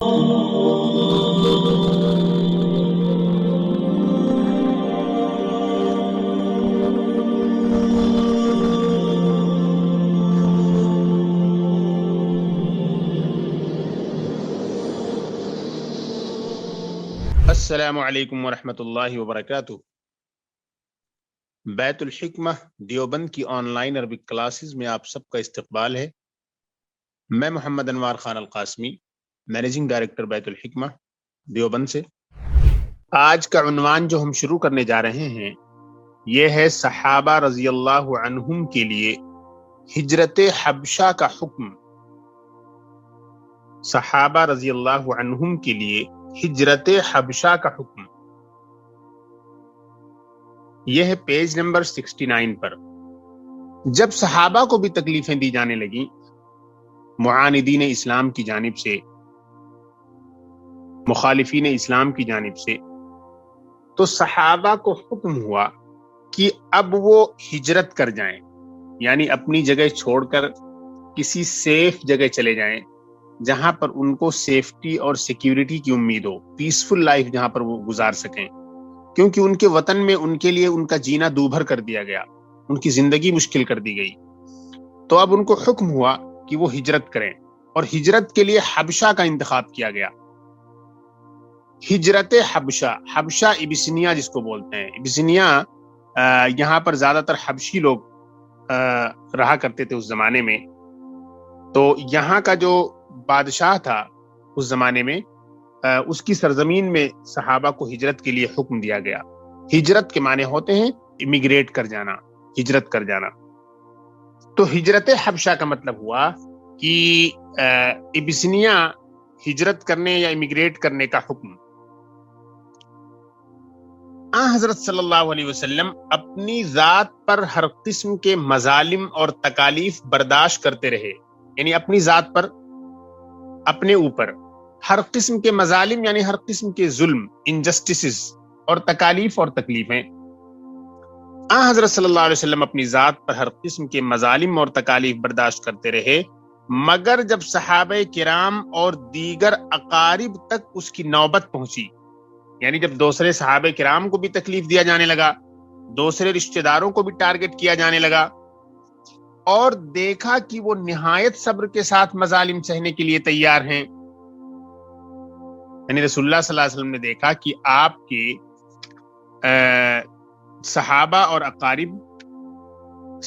السلام علیکم ورحمۃ اللہ وبرکاتہ۔ بیت الحکمہ دیوبند کی آن لائن عربک کلاسز میں آپ سب کا استقبال ہے۔ میں محمد انوار خان القاسمی، مینیجنگ ڈائریکٹر بیت الحکمہ دیوبند سے۔ آج کا عنوان جو ہم شروع کرنے جا رہے ہیں یہ ہے صحابہ رضی اللہ عنہم کے لیے ہجرت حبشہ کا حکم۔ صحابہ رضی اللہ عنہم کے لیے ہجرت حبشہ کا حکم، یہ ہے پیج نمبر 69 پر۔ جب صحابہ کو بھی تکلیفیں دی جانے لگیں معاندین اسلام کی جانب سے، مخالفین اسلام کی جانب سے، تو صحابہ کو حکم ہوا کہ اب وہ ہجرت کر جائیں، یعنی اپنی جگہ چھوڑ کر کسی سیف جگہ چلے جائیں جہاں پر ان کو سیفٹی اور سیکیورٹی کی امید ہو، پیسفل لائف جہاں پر وہ گزار سکیں، کیونکہ ان کے وطن میں ان کے لیے ان کا جینا دوبھر کر دیا گیا، ان کی زندگی مشکل کر دی گئی۔ تو اب ان کو حکم ہوا کہ وہ ہجرت کریں، اور ہجرت کے لیے حبشہ کا انتخاب کیا گیا۔ ہجرت حبشہ، حبشہ ابسنیا جس کو بولتے ہیں، ابسنیا یہاں پر زیادہ تر حبشی لوگ رہا کرتے تھے اس زمانے میں۔ تو یہاں کا جو بادشاہ تھا اس زمانے میں، اس کی سرزمین میں صحابہ کو ہجرت کے لیے حکم دیا گیا۔ ہجرت کے معنی ہوتے ہیں امیگریٹ کر جانا، ہجرت کر جانا۔ تو ہجرت حبشہ کا مطلب ہوا کہ ابسنیا ہجرت کرنے یا امیگریٹ کرنے کا حکم۔ حضرت صلی اللہ علیہ وسلم اپنی ذات پر ہر قسم کے مظالم اور تکالیف برداشت کرتے رہے، یعنی اپنی ذات پر، اپنے اوپر ہر قسم کے مظالم یعنی ہر قسم کے ظلم، انجسٹسز اور تکالیف اور تکلیفیں۔ حضرت صلی اللہ علیہ وسلم اپنی ذات پر ہر قسم کے مظالم اور تکالیف برداشت کرتے رہے، مگر جب صحابہ کرام اور دیگر اقارب تک اس کی نوبت پہنچی، یعنی جب دوسرے صحابہ کرام کو بھی تکلیف دیا جانے لگا، دوسرے رشتہ داروں کو بھی ٹارگٹ کیا جانے لگا، اور دیکھا کہ وہ نہایت صبر کے ساتھ مظالم سہنے کے لیے تیار ہیں، یعنی رسول اللہ صلی اللہ علیہ وسلم نے دیکھا کہ آپ کے صحابہ اور اقارب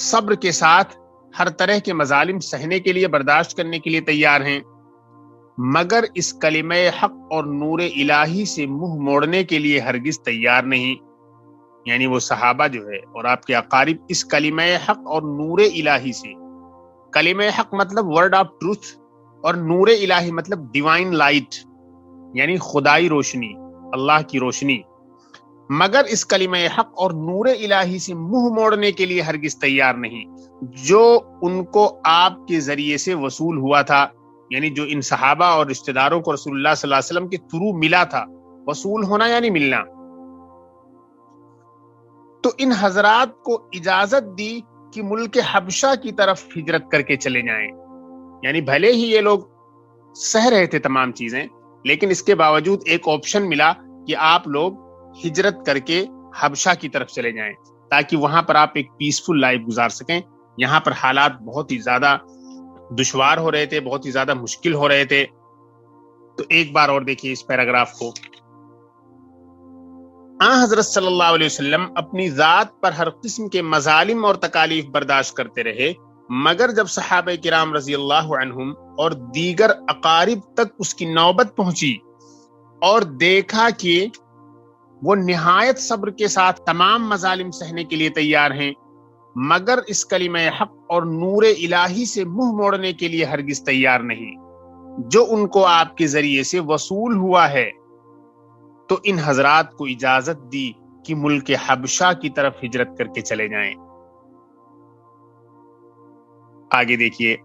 صبر کے ساتھ ہر طرح کے مظالم سہنے کے لیے، برداشت کرنے کے لیے تیار ہیں، مگر اس کلمہ حق اور نور الہی سے منہ موڑنے کے لیے ہرگز تیار نہیں۔ یعنی وہ صحابہ جو ہے اور آپ کے اقارب اس کلمہ حق اور نور الہی سے، کلمہ حق مطلب ورڈ آف ٹروتھ، اور نور الہی مطلب ڈیوائن لائٹ، یعنی خدائی روشنی، اللہ کی روشنی، مگر اس کلمہ حق اور نور الہی سے منہ موڑنے کے لیے ہرگز تیار نہیں جو ان کو آپ کے ذریعے سے وصول ہوا تھا، یعنی جو ان صحابہ اور رشتہ داروں کو رسول اللہ صلی اللہ علیہ وسلم کے تھرو ملا تھا۔ وصول ہونا یعنی ملنا۔ تو ان حضرات کو اجازت دی کہ ملک حبشہ کی طرف ہجرت کر کے چلے جائیں، یعنی بھلے ہی یہ لوگ سہ رہے تھے تمام چیزیں، لیکن اس کے باوجود ایک آپشن ملا کہ آپ لوگ ہجرت کر کے حبشہ کی طرف چلے جائیں، تاکہ وہاں پر آپ ایک پیسفل لائف گزار سکیں۔ یہاں پر حالات بہت ہی زیادہ دشوار ہو رہے تھے، بہت ہی زیادہ مشکل ہو رہے تھے۔ تو ایک بار اور دیکھیے اس پیراگراف کو۔ حضرت صلی اللہ علیہ وسلم اپنی ذات پر ہر قسم کے مظالم اور تکالیف برداشت کرتے رہے، مگر جب صحابہ کرام رضی اللہ عنہم اور دیگر اقارب تک اس کی نوبت پہنچی اور دیکھا کہ وہ نہایت صبر کے ساتھ تمام مظالم سہنے کے لیے تیار ہیں، مگر اس کلمہ حق اور نور الہی سے منہ موڑنے کے لیے ہرگز تیار نہیں جو ان کو آپ کے ذریعے سے وصول ہوا ہے، تو ان حضرات کو اجازت دی کہ ملک حبشہ کی طرف ہجرت کر کے چلے جائیں۔ آگے دیکھیے،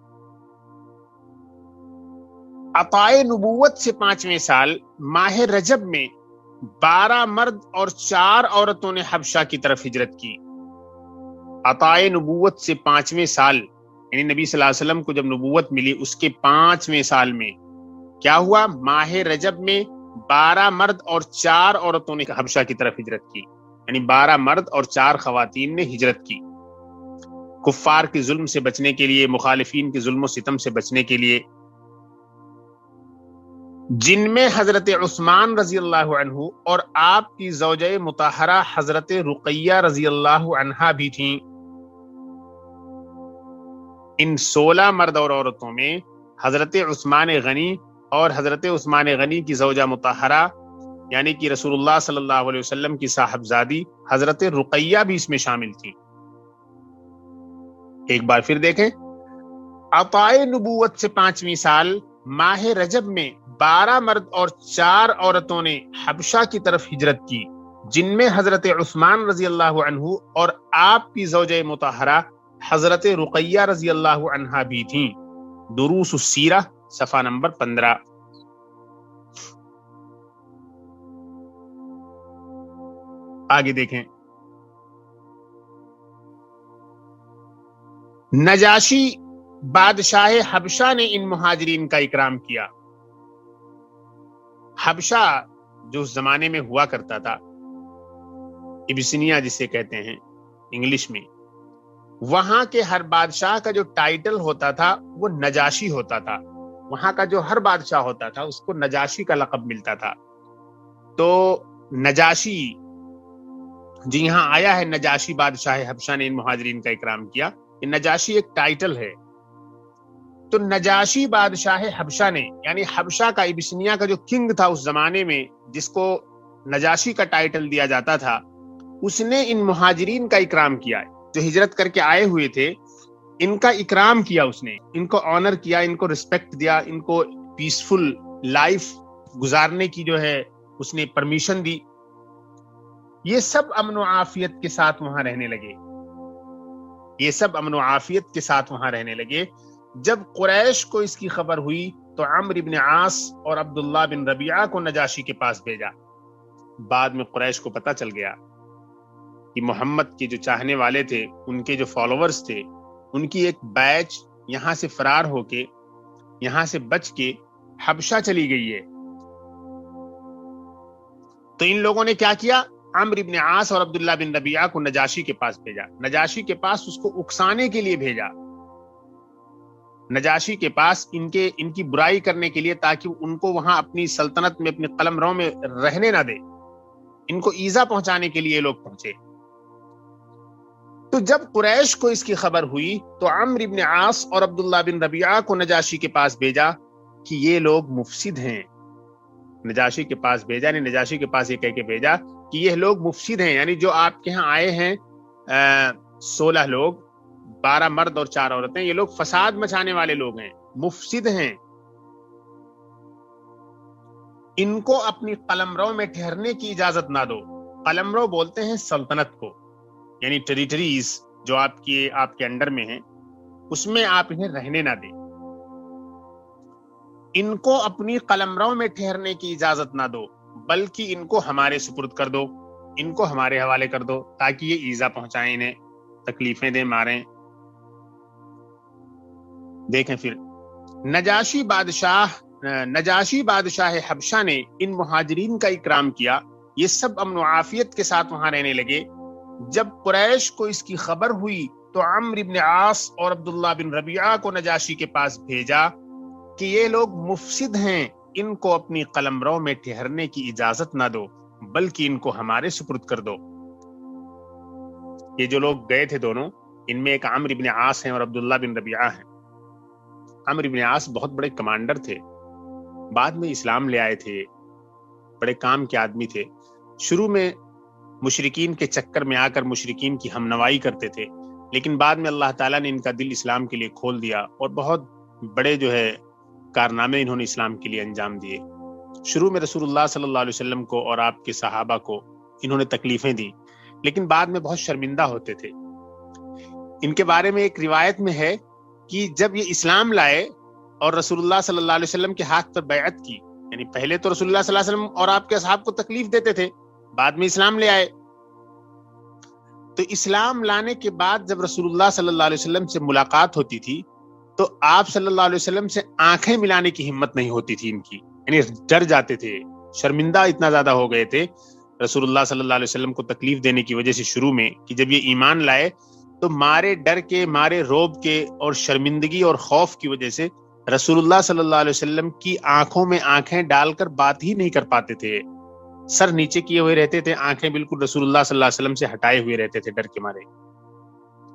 عطائے نبوت سے 5ویں سال ماہ رجب میں 12 مرد اور 4 عورتوں نے حبشہ کی طرف ہجرت کی۔ عطائے نبوت سے 5ویں سال، یعنی نبی صلی اللہ علیہ وسلم کو جب نبوت ملی اس کے 5ویں سال میں کیا ہوا؟ ماہ رجب میں 12 مرد اور 4 عورتوں نے حبشہ کی طرف ہجرت کی، یعنی 12 مرد اور 4 خواتین نے ہجرت کی، کفار کے ظلم سے بچنے کے لیے، مخالفین کے ظلم و ستم سے بچنے کے لیے، جن میں حضرت عثمان رضی اللہ عنہ اور آپ کی زوجہ مطہرہ حضرت رقیہ رضی اللہ عنہا بھی تھیں۔ ان 16 مرد اور عورتوں میں حضرت عثمان غنی اور حضرت عثمان غنی کی زوجہ مطہرہ یعنی کہ رسول اللہ صلی اللہ علیہ وسلم کی صاحبزادی حضرت رقیہ بھی اس میں شامل تھی۔ ایک بار پھر دیکھیں، عطائے نبوت سے 5ویں سال ماہ رجب میں 12 مرد اور 4 عورتوں نے حبشہ کی طرف ہجرت کی، جن میں حضرت عثمان رضی اللہ عنہ اور آپ کی زوجہ مطہرہ حضرت رقیہ رضی اللہ عنہا بھی تھیں۔ دروس السیرہ صفحہ نمبر 15۔ آگے دیکھیں، نجاشی بادشاہ حبشہ نے ان مہاجرین کا اکرام کیا۔ حبشہ جو اس زمانے میں ہوا کرتا تھا، ابسنیا جسے کہتے ہیں انگلش میں، وہاں کے ہر بادشاہ کا جو ٹائٹل ہوتا تھا وہ نجاشی ہوتا تھا۔ وہاں کا جو ہر بادشاہ ہوتا تھا اس کو نجاشی کا لقب ملتا تھا۔ تو نجاشی جی یہاں آیا ہے، نجاشی بادشاہ حبشہ نے ان مہاجرین کا اکرام کیا، یہ نجاشی ایک ٹائٹل ہے۔ تو نجاشی بادشاہ حبشہ نے، یعنی حبشہ کا ابسنیا کا جو کنگ تھا اس زمانے میں، جس کو نجاشی کا ٹائٹل دیا جاتا تھا، اس نے ان مہاجرین کا اکرام کیا، جو ہجرت کر کے آئے ہوئے تھے، ان کا اکرام کیا، اس نے ان کو آنر کیا، ان کو رسپیکٹ دیا، ان کو پیسفل لائف گزارنے کی جو ہے اس نے پرمیشن دی۔ یہ سب امن و عافیت کے ساتھ وہاں رہنے لگے، یہ سب امن و عافیت کے ساتھ وہاں رہنے لگے۔ جب قریش کو اس کی خبر ہوئی تو عمرو بن عاص اور عبداللہ بن ربیعہ کو نجاشی کے پاس بھیجا۔ بعد میں قریش کو پتہ چل گیا کہ محمد کے جو چاہنے والے تھے، ان کے جو فالوورز تھے، ان کی ایک بیچ یہاں سے فرار ہو کے، یہاں سے بچ کے حبشہ چلی گئی ہے۔ تو ان لوگوں نے کیا کیا؟ عمرو بن عاص اور عبداللہ بن ربیعہ کو نجاشی کے پاس بھیجا، نجاشی کے پاس اس کو اکسانے کے لیے بھیجا، نجاشی کے پاس ان کی برائی کرنے کے لیے، تاکہ ان کو وہاں اپنی سلطنت میں، اپنی قلمرو میں رہنے نہ دے، ان کو ایذا پہنچانے کے لیے یہ لوگ پہنچے۔ تو جب قریش کو اس کی خبر ہوئی تو عمرو بن عاص اور عبداللہ بن ربیعہ کو نجاشی کے پاس بھیجا کہ یہ لوگ مفسد ہیں۔ نجاشی کے پاس بھیجا، یعنی نجاشی کے پاس یہ کہہ کے بھیجا کہ یہ لوگ مفسد ہیں، یعنی جو آپ کے ہاں آئے ہیں 16 لوگ، 12 مرد اور 4 عورتیں، یہ لوگ فساد مچانے والے لوگ ہیں، مفسد ہیں، ان کو اپنی قلمرو میں ٹھہرنے کی اجازت نہ دو۔ قلمرو بولتے ہیں سلطنت کو، یعنی ٹیریٹریز جو آپ کے انڈر میں ہیں، اس میں آپ انہیں رہنے نہ دیں، ان کو اپنی قلمرو میں ٹھہرنے کی اجازت نہ دو، بلکہ ان کو ہمارے سپرد کر دو، ان کو ہمارے حوالے کر دو، تاکہ یہ ایذا پہنچائیں، انہیں تکلیفیں دیں، ماریں۔ دیکھیں پھر نجاشی بادشاہ حبشہ نے ان مہاجرین کا اکرام کیا، یہ سب امن و عافیت کے ساتھ وہاں رہنے لگے۔ جب قریش کو اس کی خبر ہوئی تو عمرو بن عاص اور عبداللہ بن ربیعہ کو نجاشی کے پاس بھیجا کہ یہ لوگ مفسد ہیں، ان کو اپنی قلمرو میں ٹھہرنے کی اجازت نہ دو، بلکہ ان کو ہمارے سپرد کر دو۔ یہ جو لوگ گئے تھے دونوں، ان میں ایک عمرو بن عاص ہیں اور عبداللہ بن ربیعہ ہیں۔ عمرو بن عاص بہت بڑے کمانڈر تھے، بعد میں اسلام لے آئے تھے، بڑے کام کے آدمی تھے۔ شروع میں مشرکین کے چکر میں آ کر مشرکین کی ہمنوائی کرتے تھے، لیکن بعد میں اللہ تعالیٰ نے ان کا دل اسلام کے لیے کھول دیا، اور بہت بڑے جو ہے کارنامے انہوں نے اسلام کے لیے انجام دیے۔ شروع میں رسول اللہ صلی اللہ علیہ وسلم کو اور آپ کے صحابہ کو انہوں نے تکلیفیں دی، لیکن بعد میں بہت شرمندہ ہوتے تھے۔ ان کے بارے میں ایک روایت میں ہے کہ جب یہ اسلام لائے اور رسول اللہ صلی اللہ علیہ وسلم کے ہاتھ پر بیعت کی، یعنی پہلے تو رسول اللہ صلی اللہ علیہ وسلم اور آپ کے اصحاب کو تکلیف دیتے تھے، بعد میں اسلام لے آئے، تو اسلام لانے کے بعد جب رسول اللہ صلی اللہ علیہ وسلم سے ملاقات ہوتی تھی تو آپ صلی اللہ علیہ وسلم سے آنکھیں ملانے کی ہمت نہیں ہوتی تھی ان کی، یعنی ڈر جاتے تھے، شرمندہ اتنا زیادہ ہو گئے تھے رسول اللہ صلی اللہ علیہ وسلم کو تکلیف دینے کی وجہ سے شروع میں، کہ جب یہ ایمان لائے تو مارے ڈر کے، مارے روب کے اور شرمندگی اور خوف کی وجہ سے رسول اللہ صلی اللہ علیہ وسلم کی آنکھوں میں آنکھیں ڈال کر بات ہی نہیں کر پاتے تھے، سر نیچے کیے ہوئے رہتے تھے، آنکھیں بالکل رسول اللہ صلی اللہ علیہ وسلم سے ہٹائے ہوئے رہتے تھے ڈر کے مارے۔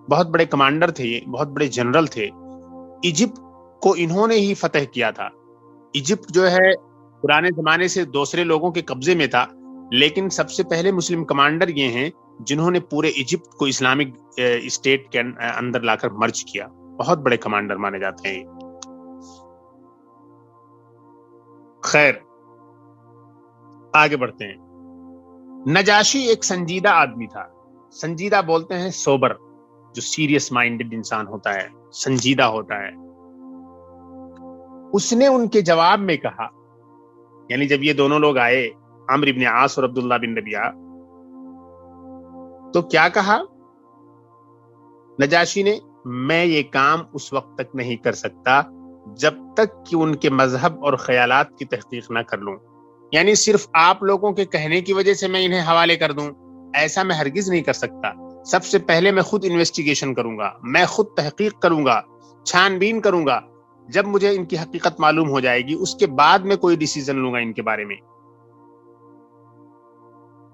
بہت بڑے کمانڈر تھے یہ، بہت بڑے جنرل تھے۔ ایجپٹ کو انہوں نے ہی فتح کیا تھا۔ ایجپٹ جو ہے پرانے زمانے سے دوسرے لوگوں کے قبضے میں تھا، لیکن سب سے پہلے مسلم کمانڈر یہ ہیں جنہوں نے پورے ایجپٹ کو اسلامک اسٹیٹ کے اندر لا کر مرج کیا۔ بہت بڑے کمانڈر مانے جاتے ہیں۔ خیر، آگے بڑھتے ہیں۔ نجاشی ایک سنجیدہ آدمی تھا۔ سنجیدہ بولتے ہیں سوبر، جو سیریس مائنڈڈ انسان ہوتا ہے، سنجیدہ ہوتا ہے۔ اس نے ان کے جواب میں کہا، یعنی جب یہ دونوں لوگ آئے، عمرو بن عاص اور عبداللہ بن ربیعہ، تو کیا کہا نجاشی نے؟ میں یہ کام اس وقت تک نہیں کر سکتا جب تک کہ ان کے مذہب اور خیالات کی تحقیق نہ کر لوں، یعنی صرف آپ لوگوں کے کہنے کی وجہ سے میں انہیں حوالے کر دوں، ایسا میں ہرگز نہیں کر سکتا۔ سب سے پہلے میں خود انویسٹیگیشن کروں گا، میں خود تحقیق کروں گا، چھان بین کروں گا۔ جب مجھے ان کی حقیقت معلوم ہو جائے گی، اس کے بعد میں کوئی ڈیسیزن لوں گا ان کے بارے میں۔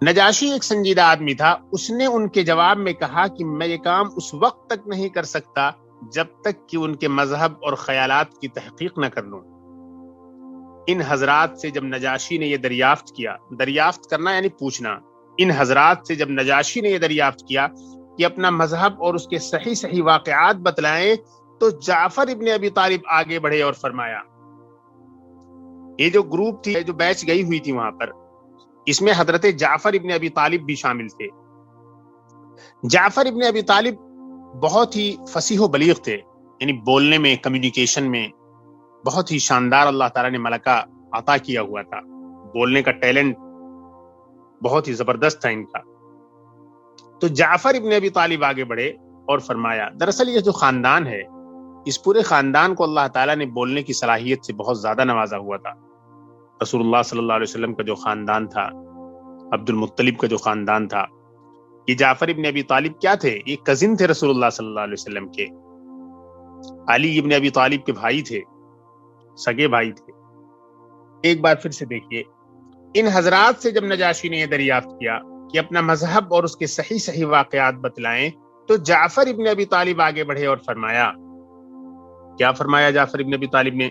نجاشی ایک سنجیدہ آدمی تھا۔ اس نے ان کے جواب میں کہا کہ میں یہ کام اس وقت تک نہیں کر سکتا جب تک کہ ان کے مذہب اور خیالات کی تحقیق نہ کر لوں۔ ان حضرات سے جب نجاشی نے یہ دریافت کرنا یعنی پوچھنا، ان حضرات سے جب نجاشی نے یہ دریافت کیا کہ اپنا مذہب اور اس کے صحیح واقعات بتلائیں، تو جعفر ابن ابی طالب آگے بڑھے اور فرمایا، یہ جو گروپ تھی، جو بیچ گئی ہوئی تھی وہاں پر، اس میں حضرت جعفر ابن ابی طالب بھی شامل تھے۔ جعفر ابن ابی طالب بہت ہی فصیح و بلیغ تھے، یعنی بولنے میں، کمیونیکیشن میں بہت ہی شاندار اللہ تعالیٰ نے ملکہ عطا کیا ہوا تھا۔ بولنے کا ٹیلنٹ بہت ہی زبردست تھا ان کا۔ تو جعفر ابن ابی طالب آگے بڑھے اور فرمایا، دراصل یہ جو خاندان ہے، اس پورے خاندان کو اللہ تعالیٰ نے بولنے کی صلاحیت سے بہت زیادہ نوازا ہوا تھا۔ رسول اللہ صلی اللہ علیہ وسلم کا جو خاندان تھا، عبد المطلب کا جو خاندان تھا، یہ جعفر ابن ابی طالب کیا تھے؟ یہ کزن تھے رسول اللہ صلی اللہ علیہ وسلم کے، علی ابن ابی طالب کے بھائی تھے، سگے بھائی تھے۔ ایک بار پھر سے دیکھیے، ان حضرات سے جب نجاشی نے یہ دریافت کیا کہ اپنا مذہب اور اس کے صحیح واقعات بتلائیں، تو جعفر ابن ابی طالب آگے بڑھے اور فرمایا، کیا فرمایا جعفر ابن ابی طالب نے؟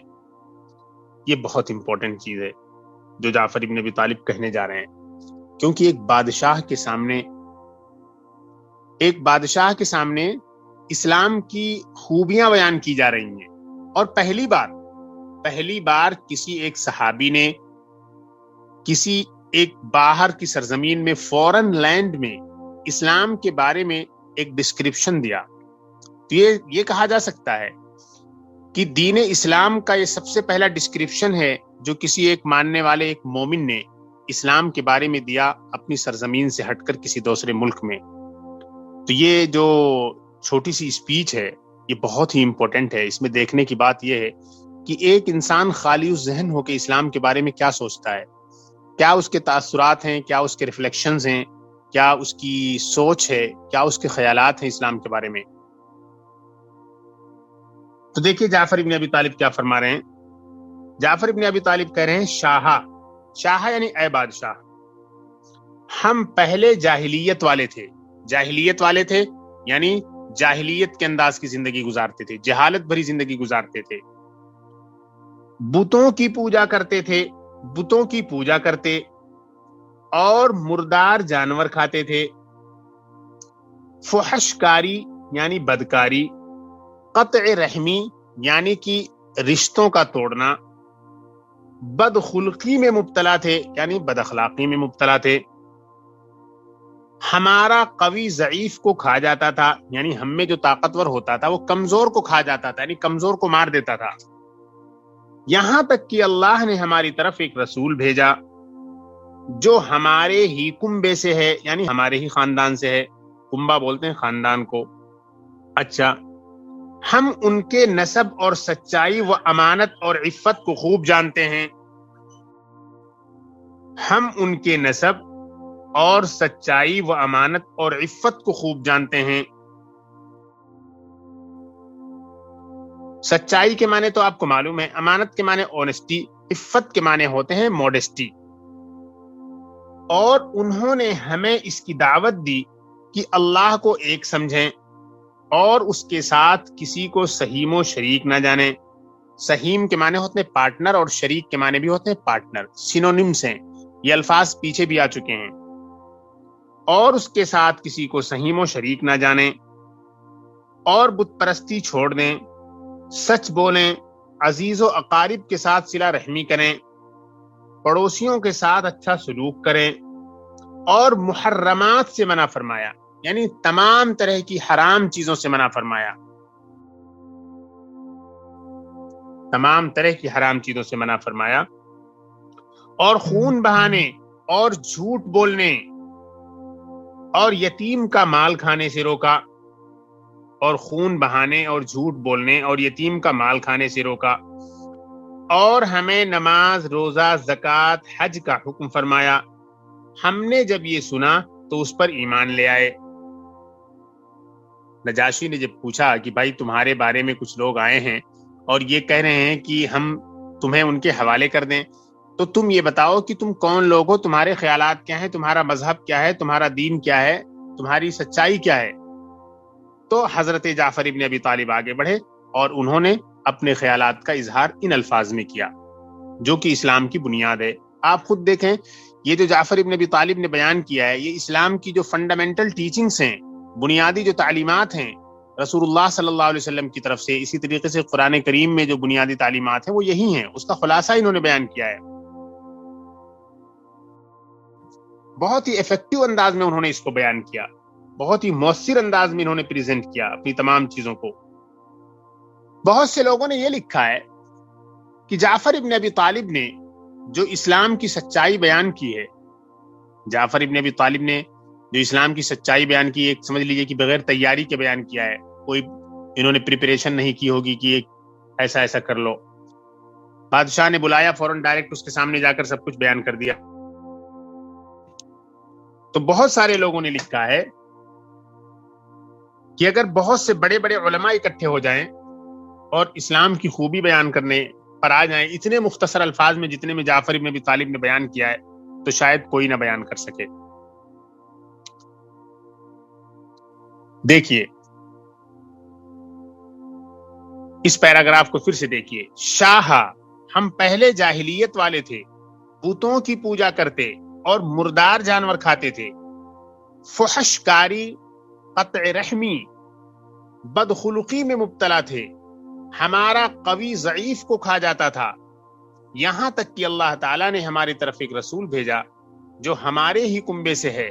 یہ بہت امپورٹنٹ چیز ہے جو جعفر ابن ابی طالب کہنے جا رہے ہیں، کیونکہ ایک بادشاہ کے سامنے اسلام کی خوبیاں بیان کی جا رہی ہیں، اور پہلی بار کسی ایک صحابی نے کسی ایک باہر کی سرزمین میں، فورن لینڈ میں، اسلام کے بارے میں ایک ڈسکرپشن دیا، تو یہ کہا جا سکتا ہے کہ دین اسلام کا یہ سب سے پہلا ڈسکرپشن ہے جو کسی ایک ماننے والے، ایک مومن نے اسلام کے بارے میں دیا اپنی سرزمین سے ہٹ کر کسی دوسرے ملک میں۔ تو یہ جو چھوٹی سی اسپیچ ہے، یہ بہت ہی امپورٹنٹ ہے۔ اس میں دیکھنے کی بات یہ ہے کہ ایک انسان خالی ذہن ہو کے اسلام کے بارے میں کیا سوچتا ہے، کیا اس کے تاثرات ہیں، کیا اس کے ریفلیکشنز ہیں، کیا اس کی سوچ ہے، کیا اس کے خیالات ہیں اسلام کے بارے میں۔ تو دیکھیے جعفر ابن ابی طالب کیا فرما رہے ہیں۔ جعفر ابن ابی طالب کہہ رہے ہیں، شاہ یعنی اے بادشاہ، ہم پہلے جاہلیت والے تھے، یعنی جاہلیت کے انداز کی زندگی گزارتے تھے، جہالت بھری زندگی گزارتے تھے، بتوں کی پوجا کرتے اور مردار جانور کھاتے تھے، فحش کاری یعنی بدکاری، قطع رحمی یعنی کہ رشتوں کا توڑنا، بدخلقی میں مبتلا تھے یعنی بد اخلاقی میں مبتلا تھے، ہمارا قوی ضعیف کو کھا جاتا تھا، یعنی ہم میں جو طاقتور ہوتا تھا وہ کمزور کو کھا جاتا تھا، یعنی کمزور کو مار دیتا تھا، یہاں تک کہ اللہ نے ہماری طرف ایک رسول بھیجا جو ہمارے ہی کنبے سے ہے، یعنی ہمارے ہی خاندان سے ہے۔ کنبا بولتے ہیں خاندان کو۔ اچھا، ہم ان کے نسب اور سچائی و امانت اور عفت کو خوب جانتے ہیں. ہم ان کے نسب اور سچائی و امانت اور عفت کو خوب جانتے ہیں. سچائی کے معنی تو آپ کو معلوم ہے، امانت کے معنی اونیسٹی، عفت کے معنی ہوتے ہیں موڈیسٹی. اور انہوں نے ہمیں اس کی دعوت دی کہ اللہ کو ایک سمجھیں اور اس کے ساتھ کسی کو سہیم و شریک نہ جانیں. سہیم کے معنی ہوتے ہیں پارٹنر اور شریک کے معنی بھی ہوتے ہیں پارٹنر، سینونیمز ہیں، یہ الفاظ پیچھے بھی آ چکے ہیں. اور اس کے ساتھ کسی کو سہیم و شریک نہ جانیں اور بت پرستی چھوڑ دیں، سچ بولیں، عزیز و اقارب کے ساتھ صلہ رحمی کریں، پڑوسیوں کے ساتھ اچھا سلوک کریں اور محرمات سے منع فرمایا، یعنی تمام طرح کی حرام چیزوں سے منع فرمایا، تمام طرح کی حرام چیزوں سے منع فرمایا. اور خون بہانے اور جھوٹ بولنے اور یتیم کا مال کھانے سے روکا. اور خون بہانے اور جھوٹ بولنے اور یتیم کا مال کھانے سے روکا. اور ہمیں نماز، روزہ، زکوٰۃ، حج کا حکم فرمایا. ہم نے جب یہ سنا تو اس پر ایمان لے آئے. نجاشی نے جب پوچھا کہ بھائی تمہارے بارے میں کچھ لوگ آئے ہیں اور یہ کہہ رہے ہیں کہ ہم تمہیں ان کے حوالے کر دیں، تو تم یہ بتاؤ کہ تم کون لوگ ہو، تمہارے خیالات کیا ہیں، تمہارا مذہب کیا ہے، تمہارا دین کیا ہے، تمہاری سچائی کیا ہے. تو حضرت جعفر ابن ابی طالب آگے بڑھے اور انہوں نے اپنے خیالات کا اظہار ان الفاظ میں کیا جو کہ اسلام کی بنیاد ہے. آپ خود دیکھیں، یہ جو جعفر ابن ابی طالب نے بیان کیا ہے، یہ اسلام کی جو فنڈامنٹل ٹیچنگز ہیں، بنیادی جو تعلیمات ہیں رسول اللہ صلی اللہ علیہ وسلم کی طرف سے، اسی طریقے سے قرآن کریم میں جو بنیادی تعلیمات ہیں وہ یہی ہیں. اس کا خلاصہ انہوں نے بیان کیا ہے. بہت ہی ایفیکٹو انداز میں انہوں نے اس کو بیان کیا، بہت ہی مؤثر انداز میں انہوں نے پریزنٹ کیا اپنی تمام چیزوں کو. بہت سے لوگوں نے یہ لکھا ہے کہ جعفر ابن ابی طالب نے جو اسلام کی سچائی بیان کی ہے، جعفر ابن ابی طالب نے جو اسلام کی سچائی بیان کی، ایک سمجھ لیجئے کہ بغیر تیاری کے بیان کیا ہے، کوئی انہوں نے پریپریشن نہیں کی ہوگی کہ ایک ایسا ایسا کر لو. بادشاہ نے بلایا، فوراً ڈائریکٹ اس کے سامنے جا کر سب کچھ بیان کر دیا. تو بہت سارے لوگوں نے لکھا ہے کہ اگر بہت سے بڑے بڑے علماء اکٹھے ہو جائیں اور اسلام کی خوبی بیان کرنے پر آ جائیں اتنے مختصر الفاظ میں جتنے میں جعفر ابن ابی طالب نے بیان کیا ہے، تو شاید کوئی نہ بیان کر سکے. دیکھیے اس پیراگراف کو پھر سے دیکھیے. شاہ، ہم پہلے جاہلیت والے تھے، بتوں کی پوجا کرتے اور مردار جانور کھاتے تھے، فحش کاری، قطع رحمی، بدخلقی میں مبتلا تھے، ہمارا قوی ضعیف کو کھا جاتا تھا، یہاں تک کہ اللہ تعالیٰ نے ہماری طرف ایک رسول بھیجا جو ہمارے ہی کنبے سے ہے.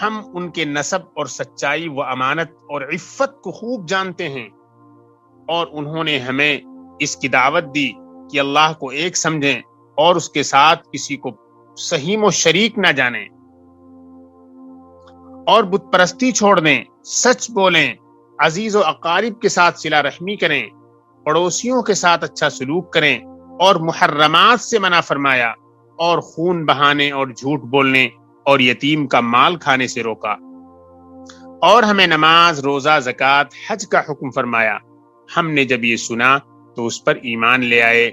ہم ان کے نسب اور سچائی و امانت اور عفت کو خوب جانتے ہیں، اور انہوں نے ہمیں اس کی دعوت دی کہ اللہ کو ایک سمجھیں اور اس کے ساتھ کسی کو سہیم و شریک نہ جانیں، اور بت پرستی چھوڑ دیں، سچ بولیں، عزیز و اقارب کے ساتھ صلہ رحمی کریں، پڑوسیوں کے ساتھ اچھا سلوک کریں، اور محرمات سے منع فرمایا، اور خون بہانے اور جھوٹ بولنے اور یتیم کا مال کھانے سے روکا، اور ہمیں نماز، روزہ، زکوٰۃ، حج کا حکم فرمایا. ہم نے جب یہ سنا تو اس پر ایمان لے آئے.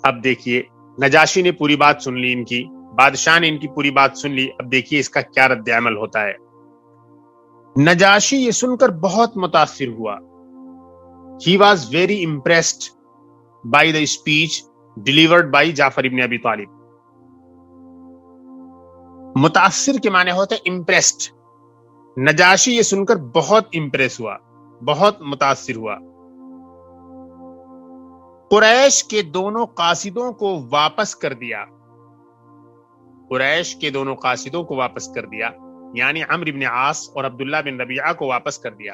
اب دیکھیے نجاشی نے پوری بات سن لی، ان کی بادشاہ نے ان کی پوری بات سن لی. اب دیکھیے اس کا کیا رد عمل ہوتا ہے. نجاشی یہ سن کر بہت متاثر ہوا. He was very impressed by the speech delivered by جعفر ابن ابی طالب. متاثر کے معنی ہوتے ہیں امپریسڈ. نجاشی یہ سن کر بہت امپریس ہوا، بہت متاثر ہوا. قریش کے دونوں قاصدوں کو واپس کر دیا. قریش کے دونوں قاصدوں کو واپس کر دیا، یعنی عمرو بن عاص اور عبداللہ بن ربیعہ کو واپس کر دیا،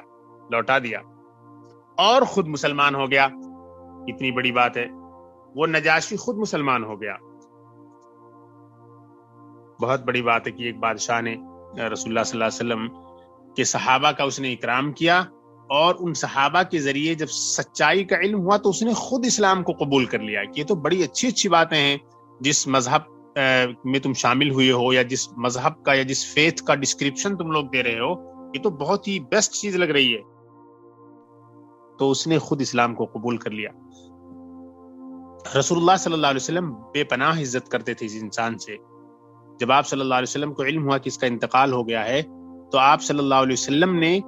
لوٹا دیا، اور خود مسلمان ہو گیا. اتنی بڑی بات ہے، وہ نجاشی خود مسلمان ہو گیا. بہت بڑی بات ہے کہ ایک بادشاہ نے رسول اللہ صلی اللہ علیہ وسلم کے صحابہ کا اس نے اکرام کیا، اور ان صحابہ کے ذریعے جب سچائی کا علم ہوا تو اس نے خود اسلام کو قبول کر لیا کہ یہ تو بڑی اچھی اچھی باتیں ہیں، جس مذہب میں تم شامل ہوئے ہو یا جس مذہب کا یا جس فیتھ کا ڈسکرپشن تم لوگ دے رہے ہو، یہ تو بہت ہی بیسٹ چیز لگ رہی ہے، تو اس نے خود اسلام کو قبول کر لیا۔ رسول اللہ صلی اللہ علیہ وسلم بے پناہ عزت کرتے تھے اس انسان سے۔ جب آپ صلی اللہ علیہ وسلم کو علم ہوا کہ اس کا انتقال ہو گیا ہے تو آپ صلی اللہ علیہ وسلم نے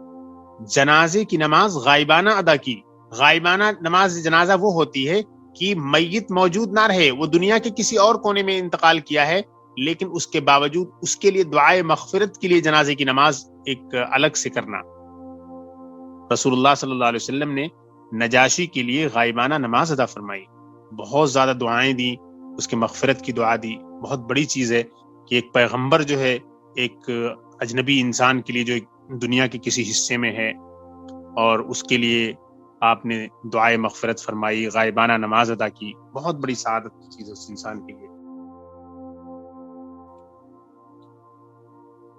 جنازے کی نماز غائبانہ ادا کی۔ غائبانہ نماز جنازہ وہ ہوتی ہے کہ میت موجود نہ رہے، وہ دنیا کے کسی اور کونے میں انتقال کیا ہے، لیکن اس کے باوجود اس کے لیے دعائے مغفرت کے لیے جنازے کی نماز ایک الگ سے کرنا۔ رسول اللہ صلی اللہ علیہ وسلم نے نجاشی کے لیے غائبانہ نماز ادا فرمائی، بہت زیادہ دعائیں دی، اس کی مغفرت کی دعا دی۔ بہت بڑی چیز ہے کہ ایک پیغمبر جو ہے ایک اجنبی انسان کے لیے جو دنیا کے کسی حصے میں ہے، اور اس کے لیے آپ نے دعائے مغفرت فرمائی، غائبانہ نماز ادا کی، بہت بڑی سعادت کی چیز ہے اس انسان کے لیے۔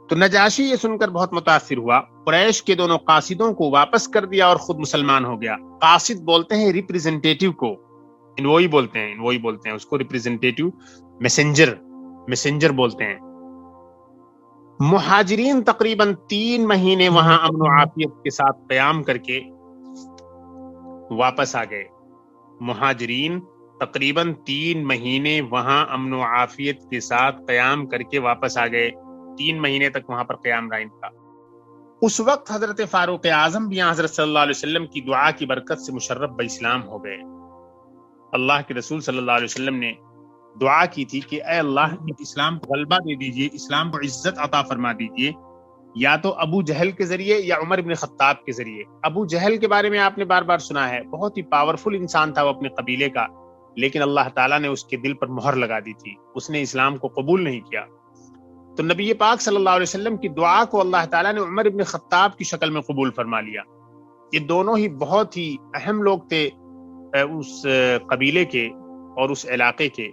تو نجاشی یہ سن کر بہت متاثر ہوا، قریش کے دونوں قاصدوں کو واپس کر دیا اور خود مسلمان ہو گیا۔ قاصد بولتے ہیں ریپریزنٹیٹیو کو، انوئی بولتے ہیں اس کو، ریپریزنٹیٹیو، میسنجر بولتے ہیں۔ مہاجرین تقریباً 3 مہینے وہاں امن و عافیت کے ساتھ قیام کر کے واپس آ گئے۔ مہاجرین تقریباً 3 مہینے وہاں امن و عافیت کے ساتھ قیام کر کے واپس آ گئے۔ 3 مہینے تک وہاں پر قیام رہا ان کا۔ اس وقت حضرت فاروق اعظم بھی حضرت صلی اللہ علیہ وسلم کی دعا کی برکت سے مشرف باسلام ہو گئے۔ اللہ کے رسول صلی اللہ علیہ وسلم نے دعا کی تھی کہ اے اللہ، اسلام کو غلبہ دے دیجئے، اسلام کو عزت عطا فرما دیجئے، یا تو ابو جہل کے ذریعے یا عمر بن خطاب کے ذریعے۔ ابو جہل کے بارے میں آپ نے بار بار سنا ہے، بہت ہی پاورفل انسان تھا وہ اپنے قبیلے کا، لیکن اللہ تعالیٰ نے اس کے دل پر مہر لگا دی تھی، اس نے اسلام کو قبول نہیں کیا۔ تو نبی پاک صلی اللہ علیہ وسلم کی دعا کو اللہ تعالیٰ نے عمر بن خطاب کی شکل میں قبول فرما لیا۔ یہ دونوں ہی بہت ہی اہم لوگ تھے اس قبیلے کے اور اس علاقے کے۔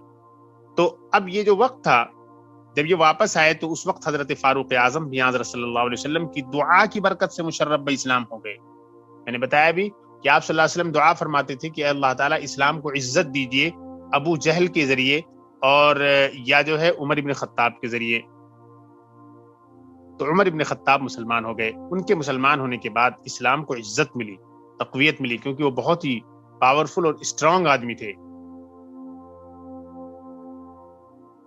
تو اب یہ جو وقت تھا جب یہ واپس آئے تو اس وقت حضرت فاروق اعظم بھی حضرت صلی اللہ علیہ وسلم کی دعا کی برکت سے مشرف باسلام ہو گئے۔ میں نے بتایا بھی کہ آپ صلی اللہ علیہ وسلم دعا فرماتے تھے کہ اے اللہ تعالیٰ اسلام کو عزت دیجئے ابو جہل کے ذریعے اور یا جو ہے عمر بن خطاب کے ذریعے۔ تو عمر بن خطاب مسلمان ہو گئے۔ ان کے مسلمان ہونے کے بعد اسلام کو عزت ملی، تقویت ملی، کیونکہ وہ بہت ہی پاورفل اور اسٹرانگ آدمی تھے۔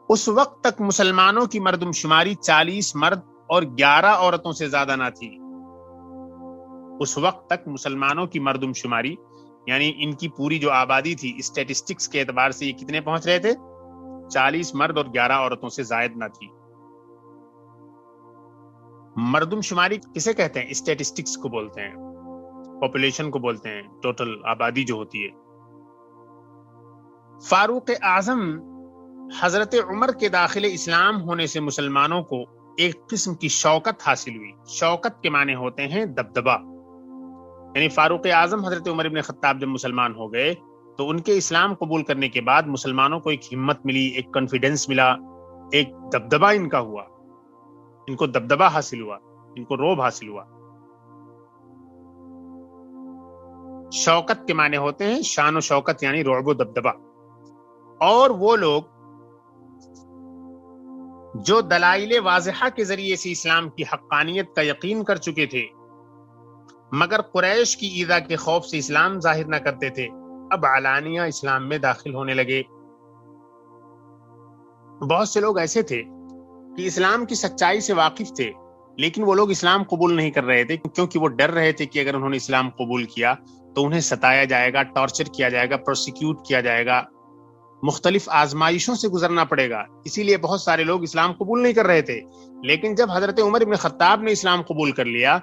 اس وقت تک مسلمانوں کی مردم شماری 40 مرد اور 11 عورتوں سے زیادہ نہ تھی۔ اس وقت تک مسلمانوں کی مردم شماری یعنی ان کی پوری جو آبادی تھی اسٹیٹسٹکس کے اعتبار سے یہ کتنے پہنچ رہے تھے؟ 40 مرد اور 11 عورتوں سے زائد نہ تھی۔ مردم شماری کسے کہتے ہیں؟ اسٹیٹسٹکس کو بولتے ہیں، پاپولیشن کو بولتے ہیں، ٹوٹل آبادی جو ہوتی ہے۔ فاروق اعظم حضرت عمر کے داخل اسلام ہونے سے مسلمانوں کو ایک قسم کی شوکت حاصل ہوئی۔ شوکت کے معنی ہوتے ہیں دبدبا، یعنی فاروق اعظم حضرت عمر بن خطاب جب مسلمان ہو گئے تو ان کے اسلام قبول کرنے کے بعد مسلمانوں کو ایک ہمت ملی، ایک کانفیڈنس ملا، ایک دبدبا ان کا ہوا، ان کو دبدبا حاصل ہوا، ان کو روب حاصل ہوا۔ شوکت کے معنی ہوتے ہیں شان و شوکت، یعنی رعب و دبدبا۔ اور وہ لوگ جو دلائل واضحہ کے ذریعے سے اسلام کی حقانیت کا یقین کر چکے تھے مگر قریش کی ایذا کے خوف سے اسلام ظاہر نہ کرتے تھے، اب علانیہ اسلام میں داخل ہونے لگے۔ بہت سے لوگ ایسے تھے کہ اسلام کی سچائی سے واقف تھے لیکن وہ لوگ اسلام قبول نہیں کر رہے تھے، کیونکہ وہ ڈر رہے تھے کہ اگر انہوں نے اسلام قبول کیا تو انہیں ستایا جائے گا، ٹارچر کیا جائے گا، پروسیکیوٹ کیا جائے گا، مختلف آزمائشوں سے گزرنا پڑے گا۔ اسی لیے بہت سارے لوگ اسلام قبول نہیں کر رہے تھے۔ لیکن جب حضرت عمر بن خطاب نے اسلام قبول کر لیا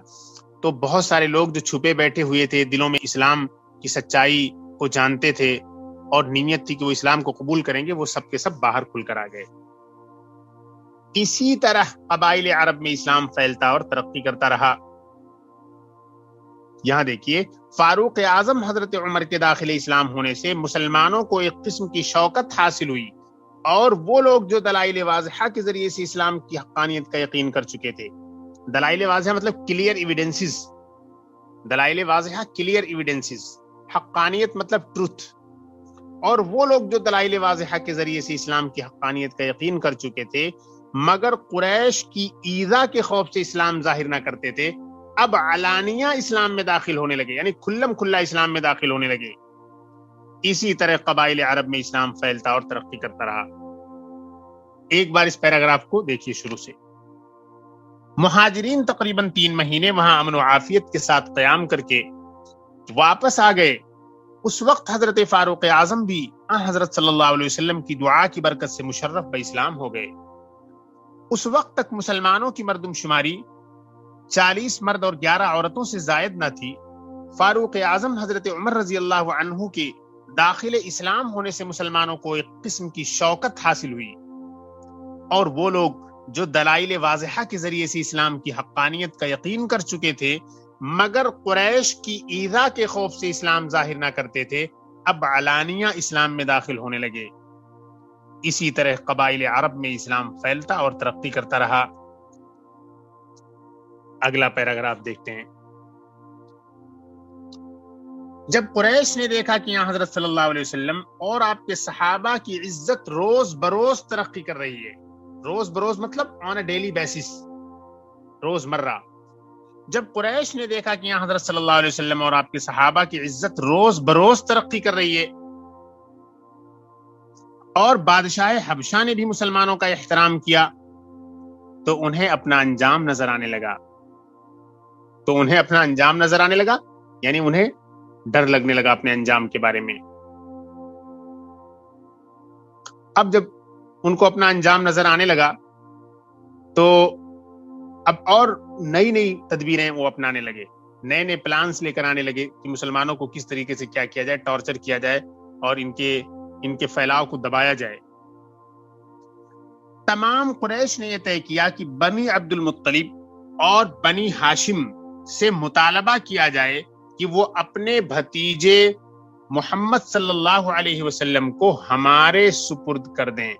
تو بہت سارے لوگ جو چھپے بیٹھے ہوئے تھے، دلوں میں اسلام کی سچائی کو جانتے تھے اور نیت تھی کہ وہ اسلام کو قبول کریں گے، وہ سب کے سب باہر کھل کر آ گئے۔ اسی طرح قبائل عرب میں اسلام پھیلتا اور ترقی کرتا رہا۔ یہاں دیکھیے، فاروق اعظم حضرت عمر کے داخل اسلام ہونے سے مسلمانوں کو ایک قسم کی شوکت حاصل ہوئی، اور وہ لوگ جو دلائل واضحہ کے ذریعے سے اسلام کی حقانیت کا یقین کر چکے تھے. دلائل واضحہ مطلب کلیئر ایویڈنسز، دلائل واضحہ کلیئر ایویڈنسز، حقانیت مطلب ٹروتھ. اور وہ لوگ جو دلائل واضحہ کے ذریعے سے اسلام کی حقانیت کا یقین کر چکے تھے مگر قریش کی ایذا کے خوف سے اسلام ظاہر نہ کرتے تھے، اب علانیہ اسلام میں داخل ہونے لگے، یعنی کھلم کھلا اسلام میں داخل ہونے لگے. اسی طرح قبائل عرب میں اسلام پھیلتا اور ترقی کرتا رہا. ایک بار اس پیراگراف کو دیکھیے شروع سے. مہاجرین تقریباً 3 مہینے وہاں امن و عافیت کے ساتھ قیام کر کے واپس آ گئے. اس وقت حضرت فاروق اعظم بھی حضرت صلی اللہ علیہ وسلم کی دعا کی برکت سے مشرف باسلام ہو گئے. اس وقت تک مسلمانوں کی مردم شماری 40 مرد اور 11 عورتوں سے زائد نہ تھی. فاروق اعظم حضرت عمر رضی اللہ عنہ کے داخل اسلام ہونے سے مسلمانوں کو ایک قسم کی شوکت حاصل ہوئی، اور وہ لوگ جو دلائل واضحہ کے ذریعے سے اسلام کی حقانیت کا یقین کر چکے تھے مگر قریش کی ایذا کے خوف سے اسلام ظاہر نہ کرتے تھے، اب علانیہ اسلام میں داخل ہونے لگے. اسی طرح قبائل عرب میں اسلام پھیلتا اور ترقی کرتا رہا. اگلا پیراگراف دیکھتے ہیں. جب قریش نے دیکھا کہ یہاں حضرت صلی اللہ علیہ وسلم اور آپ کے صحابہ کی عزت روز بروز ترقی کر رہی ہے، روز بروز مطلب آن اے ڈیلی بیسس، روز مرہ. جب قریش نے دیکھا کہ یہاں حضرت صلی اللہ علیہ وسلم اور آپ کے صحابہ کی عزت روز بروز ترقی کر رہی ہے اور بادشاہ حبشہ نے بھی مسلمانوں کا احترام کیا، تو انہیں اپنا انجام نظر آنے لگا، یعنی انہیں ڈر لگنے لگا اپنے انجام کے بارے میں. اب جب ان کو اپنا انجام نظر آنے لگا تو اب اور نئی تدبیریں وہ اپنانے لگے، نئے پلانس لے کر آنے لگے کہ مسلمانوں کو کس طریقے سے کیا کیا جائے، ٹارچر کیا جائے اور ان کے پھیلاؤ کو دبایا جائے. تمام قریش نے یہ طے کیا کہ بنی عبد المطلب اور بنی ہاشم سے مطالبہ کیا جائے کہ وہ اپنے بھتیجے محمد صلی اللہ علیہ وسلم کو ہمارے سپرد کر دیں.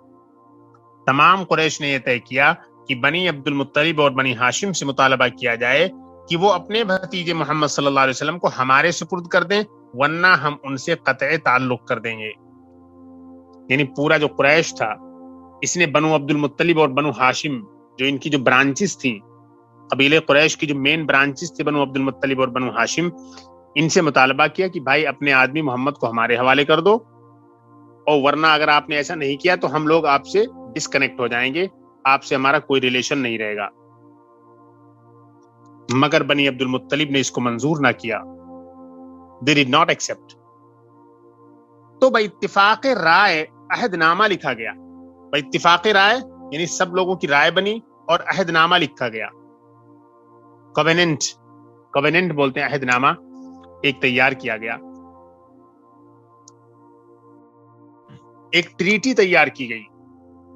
تمام قریش نے یہ طے کیا کہ بنی عبد المطلب اور بنی ہاشم سے مطالبہ کیا جائے کہ وہ اپنے بھتیجے محمد صلی اللہ علیہ وسلم کو ہمارے سپرد کر دیں، ورنہ ہم ان سے قطع تعلق کر دیں گے. یعنی پورا جو قریش تھا اس نے بنو عبد المطلب اور بنو ہاشم، جو ان کی جو برانچز تھیں، قبیلے قریش کی جو مین برانچز تھے بنو عبد المطلب اور بنو ہاشم، ان سے مطالبہ کیا کہ بھائی اپنے آدمی محمد کو ہمارے حوالے کر دو، اور ورنہ اگر آپ نے ایسا نہیں کیا تو ہم لوگ آپ سے ڈسکنیکٹ ہو جائیں گے، آپ سے ہمارا کوئی ریلیشن نہیں رہے گا. مگر بنی عبد المطلب نے اس کو منظور نہ کیا. They did not accept. تو باتفاق رائے عہد نامہ لکھا گیا. باتفاق رائے یعنی سب لوگوں کی رائے بنی اور عہد نامہ لکھا گیا. کویننٹ بولتے ہیں عہد نامہ، ایک تیار کیا گیا، ایک ٹریٹی تیار کی گئی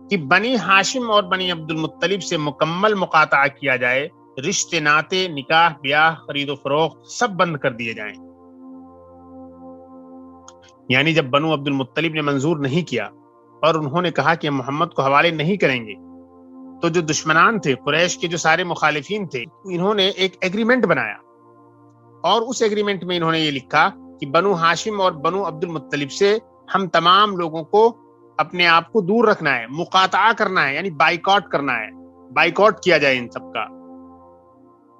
کہ بنی ہاشم اور بنی عبد المطلب سے مکمل مقاطعہ کیا جائے، رشتے ناتے، نکاح، بیاہ، خرید و فروخت سب بند کر دیے جائیں. یعنی جب بنو عبد المطلب نے منظور نہیں کیا اور انہوں نے کہا کہ ہم محمد کو حوالے نہیں کریں گے، تو جو دشمنان تھے قریش کے، جو سارے مخالفین تھے، انہوں نے ایک ایگریمنٹ بنایا، اور اس ایگریمنٹ میں انہوں نے یہ لکھا کہ بنو ہاشم اور بنو عبد المطلب سے ہم تمام لوگوں کو اپنے آپ کو دور رکھنا ہے، مقاطعہ کرنا ہے، یعنی بائیکاٹ کرنا ہے، بائیکاٹ کیا جائے ان سب کا،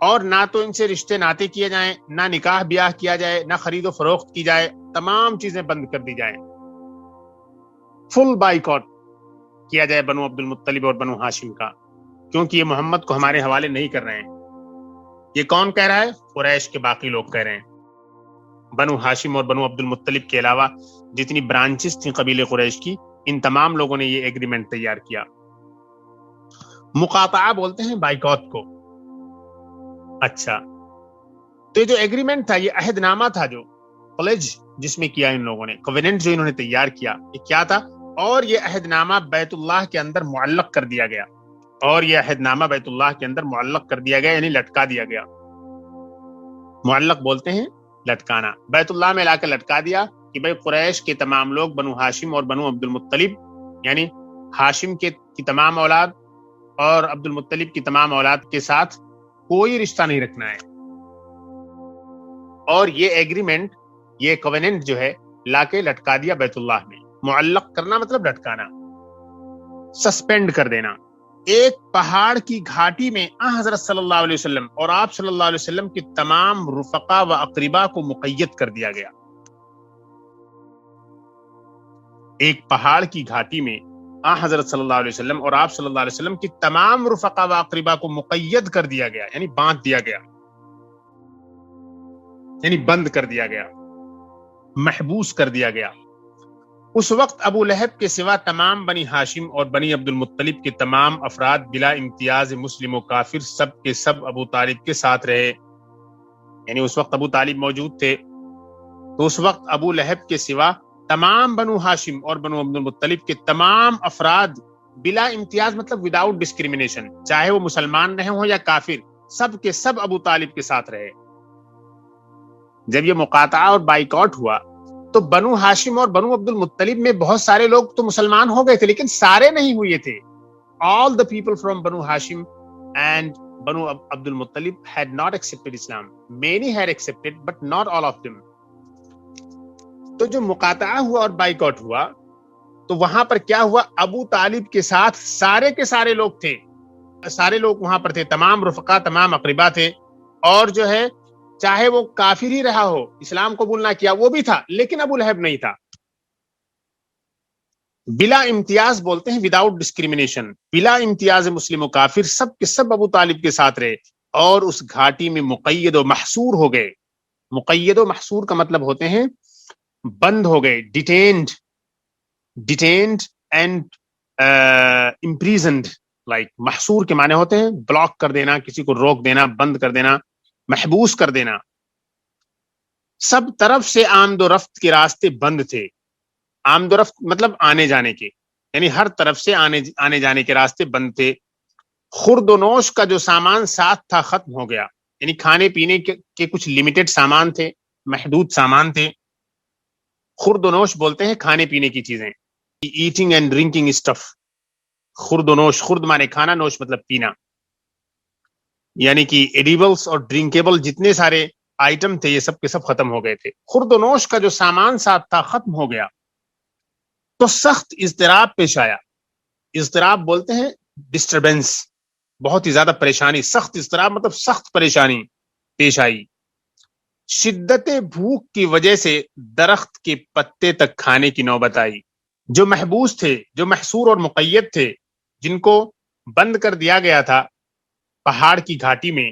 اور نہ تو ان سے رشتے ناتے کیے جائیں، نہ نکاح بیاہ کیا جائے، نہ خرید و فروخت کی جائے، تمام چیزیں بند کر دی جائیں، فل بائیکاٹ کیا جائے بنو عبد المطلب اور بنو ہاشم کا، کیونکہ یہ محمد کو ہمارے حوالے نہیں کر رہے ہیں. یہ کون کہہ رہا ہے؟ قریش کے باقی لوگ کہہ رہے ہیں. بنو ہاشم اور بنو عبد المطلب کے علاوہ جتنی برانچز تھیں قبیلے قریش کی، ان تمام لوگوں نے یہ ایگریمنٹ تیار کیا. مقاطعہ بولتے ہیں بائیکاٹ کو. اچھا، تو یہ جو ایگریمنٹ تھا، یہ عہد نامہ تھا، جو پلیج جس میں کیا ان لوگوں نے، کویننٹ جو انہوں نے تیار کیا، یہ کیا تھا؟ اور یہ عہد نامہ بیت اللہ کے اندر معلق کر دیا گیا، یعنی لٹکا دیا گیا. معلق بولتے ہیں لٹکانا. بیت اللہ میں لا کر لٹکا دیا کہ بھائی قریش کے تمام لوگ، بنو ہاشم اور بنو عبد المطلب، یعنی ہاشم کی تمام اولاد اور عبد المطلب کی تمام اولاد کے ساتھ کوئی رشتہ نہیں رکھنا ہے. اور یہ ایگریمنٹ، یہ کووننٹ جو ہے لا کے لٹکا دیا بیت اللہ میں. معلق کرنا مطلب لٹکانا، سسپینڈ کر دینا. ایک پہاڑ کی گھاٹی میں حضرت صلی اللہ علیہ وسلم اور آپ صلی اللہ علیہ وسلم کے تمام رفقا و اقربا کو مقید کر دیا گیا. ایک پہاڑ کی گھاٹی میں حضرت صلی اللہ علیہ وسلم اور آپ صلی اللہ علیہ وسلم کی تمام رفقا و اقربا کو مقید کر دیا گیا، یعنی باندھ دیا گیا، یعنی بند کر دیا گیا، محبوس کر دیا گیا. اس وقت ابو لہب کے سوا تمام بنی ہاشم اور بنی عبد المطلب کے تمام افراد بلا امتیاز مسلم و کافر سب کے سب ابو طالب کے ساتھ رہے. یعنی اس وقت ابو طالب موجود تھے، تو اس وقت ابو لہب کے سوا تمام بنو ہاشم اور بنو عبد المطلب کے تمام افراد بلا امتیاز مطلب وداؤٹ ڈسکریمنیشن، چاہے وہ مسلمان رہے ہوں یا کافر، سب کے سب ابو طالب کے ساتھ رہے. جب یہ مقاطعہ اور بائیکاٹ ہوا تو بنو ہاشم اور بنو عبد المطلب میں بہت سارے لوگ تو مسلمان ہو گئے تھے، لیکن سارے نہیں ہوئے تھے. All the people from Banu Hashim and Banu Abdul Muttalib had not accepted Islam. Many had accepted, but not all of them. تو جو مقاطعہ ہوا اور بائیکاٹ ہوا تو وہاں پر کیا ہوا، ابو طالب کے ساتھ سارے کے سارے لوگ تھے، سارے لوگ وہاں پر تھے، تمام رفقا تمام اقربا تھے. اور جو ہے چاہے وہ کافر ہی رہا ہو، اسلام قبول نہ کیا، وہ بھی تھا، لیکن ابو لہب نہیں تھا. بلا امتیاز بولتے ہیں وداؤٹ ڈسکریمنیشن، بلا امتیاز مسلم و کافر سب کے سب ابو طالب کے ساتھ رہے اور اس گھاٹی میں مقید و محصور ہو گئے. مقید و محصور کا مطلب ہوتے ہیں بند ہو گئے، ڈیٹینڈ اینڈ امپریزنڈ. لائک محصور کے معنی ہوتے ہیں بلاک کر دینا، کسی کو روک دینا، بند کر دینا، محبوس کر دینا. سب طرف سے آمد و رفت کے راستے بند تھے. آمد و رفت مطلب آنے جانے کے، یعنی ہر طرف سے آنے جانے کے راستے بند تھے. خورد و نوش کا جو سامان ساتھ تھا ختم ہو گیا، یعنی کھانے پینے کے کچھ لمیٹڈ سامان تھے، محدود سامان تھے. خورد و نوش بولتے ہیں کھانے پینے کی چیزیں، ایٹنگ اینڈ ڈرنکنگ اسٹف. خورد و نوش، خورد مانے کھانا، نوش مطلب پینا، یعنی کہ ایڈیبلز اور ڈرنکیبل جتنے سارے آئٹم تھے یہ سب کے سب ختم ہو گئے تھے. خورد و نوش کا جو سامان ساتھ تھا ختم ہو گیا تو سخت اضطراب پیش آیا. اضطراب بولتے ہیں ڈسٹربنس، بہت ہی زیادہ پریشانی. سخت اضطراب مطلب سخت پریشانی پیش آئی. شدت بھوک کی وجہ سے درخت کے پتے تک کھانے کی نوبت آئی. جو محبوس تھے، جو محصور اور مقید تھے، جن کو بند کر دیا گیا تھا پہاڑ کی گھاٹی میں،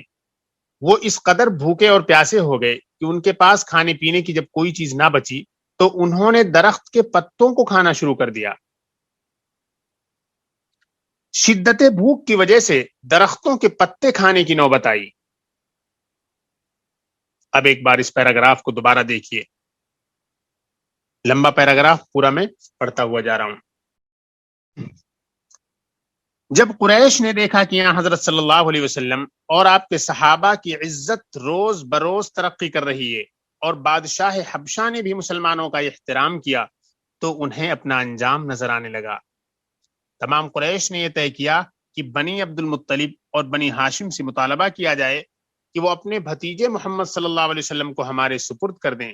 وہ اس قدر بھوکے اور پیاسے ہو گئے کہ ان کے پاس کھانے پینے کی جب کوئی چیز نہ بچی تو انہوں نے درخت کے پتوں کو کھانا شروع کر دیا. شدت بھوک کی وجہ سے درختوں کے پتے کھانے کی نوبت آئی. اب ایک بار اس پیراگراف کو دوبارہ دیکھیے، لمبا پیراگراف پورا میں پڑھتا ہوا جا رہا ہوں. جب قریش نے دیکھا کہ یہاں حضرت صلی اللہ علیہ وسلم اور آپ کے صحابہ کی عزت روز بروز ترقی کر رہی ہے اور بادشاہ حبشہ نے بھی مسلمانوں کا احترام کیا تو انہیں اپنا انجام نظر آنے لگا. تمام قریش نے یہ طے کیا کہ بنی عبد المطلب اور بنی ہاشم سے مطالبہ کیا جائے کہ وہ اپنے بھتیجے محمد صلی اللہ علیہ وسلم کو ہمارے سپرد کر دیں،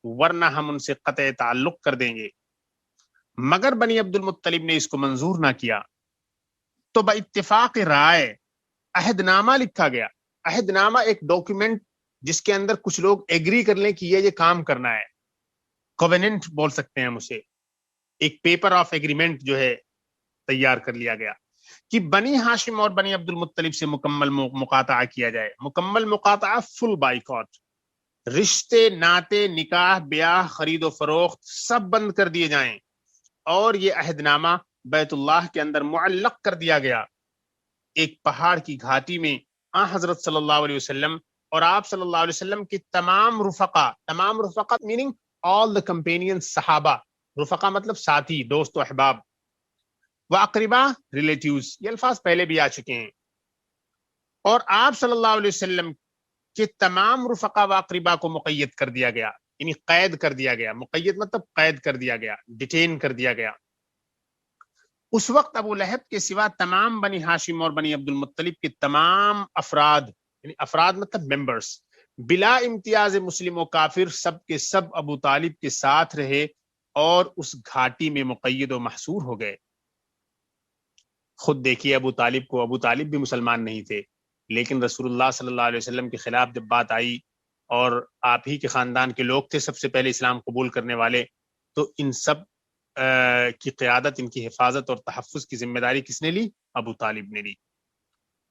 ورنہ ہم ان سے قطع تعلق کر دیں گے. مگر بنی عبد المطلب نے اس کو منظور نہ کیا. تو باتفاق رائے عہد نامہ لکھا گیا. عہد نامہ ایک ڈاکیومنٹ جس کے اندر کچھ لوگ ایگری کر لیں کہ یہ کام کرنا ہے. کووننٹ بول سکتے ہیں ہم اسے. ایک پیپر آف ایگریمنٹ جو ہے تیار کر لیا گیا کہ بنی ہاشم اور بنی عبد المطلب سے مکمل مقاطعہ کیا جائے. مکمل مقاطعہ، فل بائیکاٹ. رشتے ناطے، نکاح بیاہ، خرید و فروخت سب بند کر دیے جائیں. اور یہ عہد نامہ بیت اللہ کے اندر معلق کر دیا گیا. ایک پہاڑ کی گھاٹی میں حضرت صلی اللہ علیہ وسلم اور آپ صلی اللہ علیہ وسلم کی تمام رفقا میننگ آل دا کمپینینز، صحابہ. رفقا مطلب ساتھی، دوست و احباب. و اقربا ریلیٹیوز، یہ الفاظ پہلے بھی آ چکے ہیں. اور آپ صلی اللہ علیہ وسلم کے تمام رفقا و اقربا کو مقید کر دیا گیا، یعنی قید کر دیا گیا. مقید مطلب قید کر دیا گیا، ڈیٹین کر دیا گیا. اس وقت ابو لہب کے سوا تمام بنی ہاشم اور بنی عبد المطلب کے تمام افراد، یعنی افراد مطلب ممبرز، بلا امتیاز مسلم و کافر سب کے سب ابو طالب کے ساتھ رہے اور اس گھاٹی میں مقید و محصور ہو گئے۔ خود دیکھیے ابو طالب بھی مسلمان نہیں تھے، لیکن رسول اللہ صلی اللہ علیہ وسلم کے خلاف جب بات آئی اور آپ ہی کے خاندان کے لوگ تھے سب سے پہلے اسلام قبول کرنے والے، تو ان سب کی قیادت، ان کی حفاظت اور تحفظ کی ذمہ داری کس نے لی؟ ابو طالب نے لی۔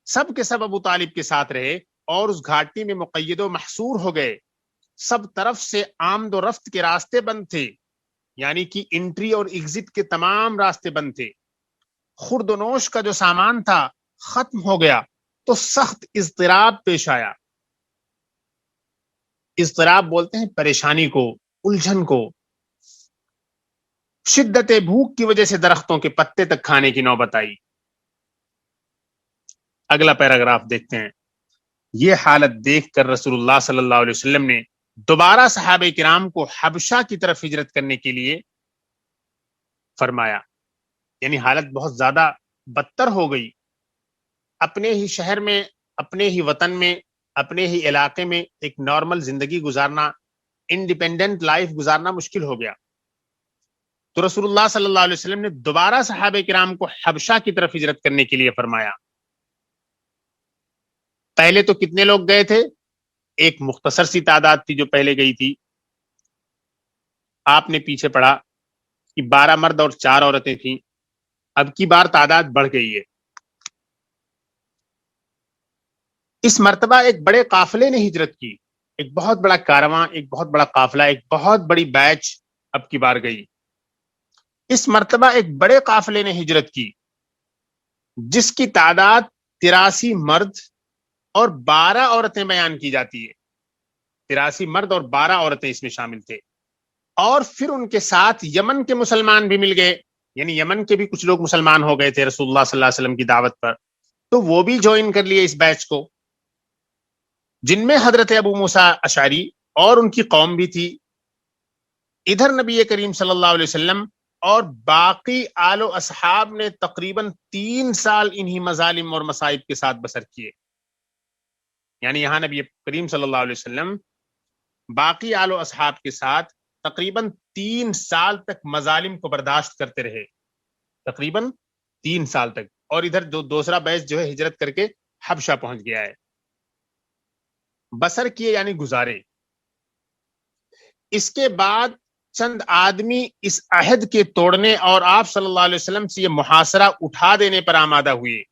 سب کے سب ابو طالب کے ساتھ رہے اور اس گھاٹی میں مقید و محصور ہو گئے۔ سب طرف سے آمد و رفت کے راستے بند تھے، یعنی کہ انٹری اور ایگزٹ کے تمام راستے بند تھے۔ خورد و نوش کا جو سامان تھا ختم ہو گیا، تو سخت اضطراب پیش آیا۔ اضطراب بولتے ہیں پریشانی کو، الجھن کو۔ شدت بھوک کی وجہ سے درختوں کے پتے تک کھانے کی نوبت آئی۔ اگلا پیراگراف دیکھتے ہیں۔ یہ حالت دیکھ کر رسول اللہ صلی اللہ علیہ وسلم نے دوبارہ صحابہ کرام کو حبشہ کی طرف ہجرت کرنے کے لیے فرمایا، یعنی حالت بہت زیادہ بدتر ہو گئی۔ اپنے ہی شہر میں، اپنے ہی وطن میں، اپنے ہی علاقے میں ایک نارمل زندگی گزارنا، انڈیپینڈنٹ لائف گزارنا مشکل ہو گیا۔ تو رسول اللہ صلی اللہ علیہ وسلم نے دوبارہ صحابہ کرام کو حبشہ کی طرف ہجرت کرنے کے لیے فرمایا۔ پہلے تو کتنے لوگ گئے تھے؟ ایک مختصر سی تعداد تھی جو پہلے گئی تھی۔ آپ نے پیچھے پڑھا کہ 12 مرد اور 4 عورتیں تھیں۔ اب کی بار تعداد بڑھ گئی ہے۔ اس مرتبہ ایک بڑے قافلے نے ہجرت کی، ایک بہت بڑا کارواں، ایک بہت بڑا قافلہ، ایک بہت بڑی بیچ اب کی بار گئی۔ اس مرتبہ ایک بڑے قافلے نے ہجرت کی جس کی تعداد 83 مرد اور 12 عورتیں بیان کی جاتی ہے۔ 83 مرد اور 12 عورتیں اس میں شامل تھے۔ اور پھر ان کے ساتھ یمن کے مسلمان بھی مل گئے، یعنی یمن کے بھی کچھ لوگ مسلمان ہو گئے تھے رسول اللہ صلی اللہ علیہ وسلم کی دعوت پر، تو وہ بھی جوائن کر لیے اس بیچ کو، جن میں حضرت ابو موسیٰ اشعری اور ان کی قوم بھی تھی۔ ادھر نبی کریم صلی اللہ علیہ وسلم اور باقی آل و اصحاب نے تقریباً 3 سال انہی مظالم اور مصائب کے ساتھ بسر کیے، یعنی یہاں نبی کریم صلی اللہ علیہ وسلم باقی آل و اصحاب کے ساتھ تقریباً 3 سال تک مظالم کو برداشت کرتے رہے، تقریباً 3 سال تک۔ اور ادھر جو دوسرا بیچ جو ہے ہجرت کر کے حبشہ پہنچ گیا ہے۔ بسر کیے یعنی گزارے۔ اس کے بعد چند آدمی اس عہد کے توڑنے اور آپ صلی اللہ علیہ وسلم سے یہ محاصرہ اٹھا دینے پر آمادہ ہوئے،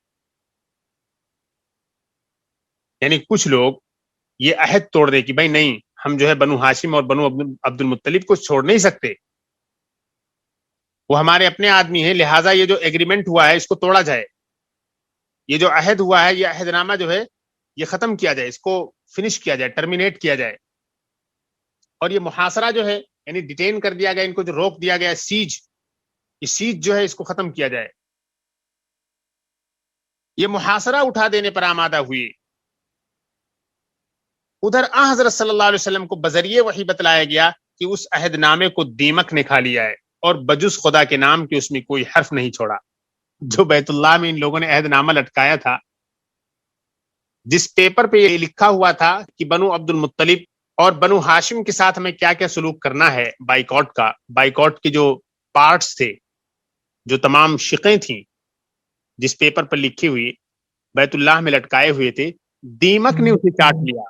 یعنی کچھ لوگ یہ عہد توڑ دے کہ بھائی نہیں، ہم جو ہے بنو ہاشم اور بنو عبد المطلب کو چھوڑ نہیں سکتے، وہ ہمارے اپنے آدمی ہیں، لہٰذا یہ جو ایگریمنٹ ہوا ہے اس کو توڑا جائے، یہ جو عہد ہوا ہے، یہ عہد نامہ جو ہے یہ ختم کیا جائے، اس کو فنش کیا جائے، ٹرمینیٹ کیا جائے۔ اور یہ محاصرہ جو ہے یعنی ڈیٹین کر دیا گیا، ان کو جو روک دیا گیا سیج، یہ سیج جو ہے اس کو ختم کیا جائے۔ یہ محاصرہ اٹھا دینے پر آمادہ ہوئی۔ ادھر حضرت صلی اللہ علیہ وسلم کو بذریعے وحی بتلایا گیا کہ اس عہد نامے کو دیمک نے کھا لیا ہے اور بجز خدا کے نام کے اس میں کوئی حرف نہیں چھوڑا۔ جو بیت اللہ میں ان لوگوں نے عہد نامہ لٹکایا تھا، جس پیپر پہ یہ لکھا ہوا تھا کہ بنو عبد المطلب اور بنو ہاشم کے ساتھ ہمیں کیا کیا سلوک کرنا ہے، بائیکاٹ کے جو پارٹس تھے، جو تمام شقیں تھیں، جس پیپر پر لکھی ہوئی بیت اللہ میں لٹکائے ہوئے تھے، دیمک نے اسے چاٹ لیا۔